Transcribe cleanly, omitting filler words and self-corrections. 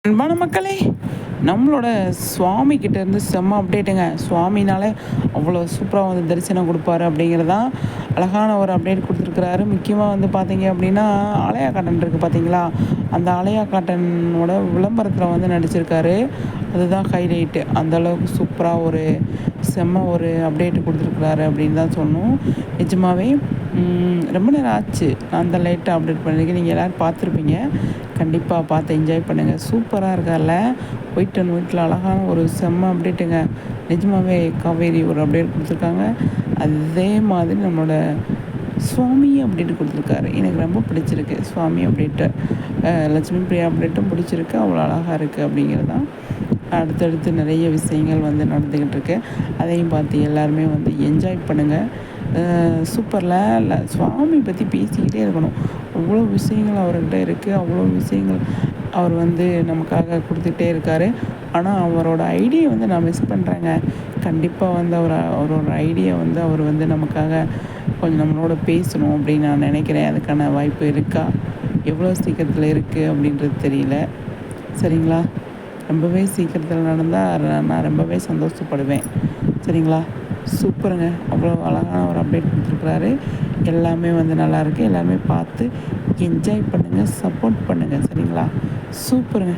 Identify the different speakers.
Speaker 1: அன்பான மக்களே, நம்மளோட சுவாமி கிட்டேருந்து செம்ம அப்டேட்டுங்க. சுவாமினாலே அவ்வளோ சூப்பராக வந்து தரிசனம் கொடுப்பாரு அப்படிங்கிறது தான் அழகான ஒரு அப்டேட் கொடுத்துருக்குறாரு. முக்கியமாக வந்து பார்த்தீங்க அப்படின்னா, ஆலயா காட்டன் இருக்குது பார்த்தீங்களா, அந்த ஆலயா காட்டனோட விளம்பரத்தில் வந்து நடிச்சிருக்காரு. அதுதான் ஹைலைட்டு. அந்தளவுக்கு சூப்பராக ஒரு செம்ம ஒரு அப்டேட் கொடுத்துருக்குறாரு அப்படின்னு தான் சொல்லணும். நிஜமாவே ரொம்ப நேரம் ஆச்சு நான் அந்த லைட்டாக அப்டேட் பண்ணியிருக்கேன். நீங்கள் எல்லோரும் பார்த்துருப்பீங்க. கண்டிப்பாக பார்த்து என்ஜாய் பண்ணுங்கள். சூப்பராக இருக்கார்ல, ஒயிட் அண்ட் ஒயிட்டில் அழகான ஒரு செம்ம அப்டேட்டுங்க. நிஜமாகவே காவேரி ஒரு அப்டேட் கொடுத்துருக்காங்க. அதே மாதிரி நம்மளோட சுவாமி அப்டேட் கொடுத்துருக்காரு. எனக்கு ரொம்ப பிடிச்சிருக்கு சுவாமி அப்டேட்டு. லட்சுமி பிரியா அப்டேட்டும் பிடிச்சிருக்கு. அவ்வளோ அழகாக இருக்குது அப்படிங்கிறது தான். அடுத்தடுத்து நிறைய விஷயங்கள் வந்து நடந்துக்கிட்டு இருக்கு. அதையும் பார்த்து எல்லாருமே வந்து என்ஜாய் பண்ணுங்கள். சூப்பரில் சுவாமி பற்றி பேசிக்கிட்டே இருக்கணும். அவ்வளோ விஷயங்கள் அவர்கிட்ட இருக்குது. அவ்வளோ விஷயங்கள் அவர் வந்து நமக்காக கொடுத்துட்டே இருக்கார். ஆனால் அவரோட ஐடியா வந்து நான் மிஸ் பண்ணுறேங்க. கண்டிப்பாக வந்து அவரோட ஐடியா வந்து அவர் வந்து நமக்காக கொஞ்சம் நம்மளோட பேசணும் அப்படின்னு நான் நினைக்கிறேன். அதுக்கான வாய்ப்பு இருக்கா, எவ்வளோ சீக்கிரத்தில் இருக்குது அப்படின்றது தெரியல. சரிங்களா? ரொம்பவே சீக்கிரத்தில் நடந்தால் நான் ரொம்பவே சந்தோஷப்படுவேன். சரிங்களா? சூப்பருங்க. அவ்வளோ அழகான ஒரு அப்டேட் கொடுத்துருக்குறாரு. எல்லாமே வந்து நல்லாயிருக்கு. எல்லாருமே பார்த்து என்ஜாய் பண்ணுங்கள், சப்போர்ட் பண்ணுங்கள். சரிங்களா? சூப்பருங்க.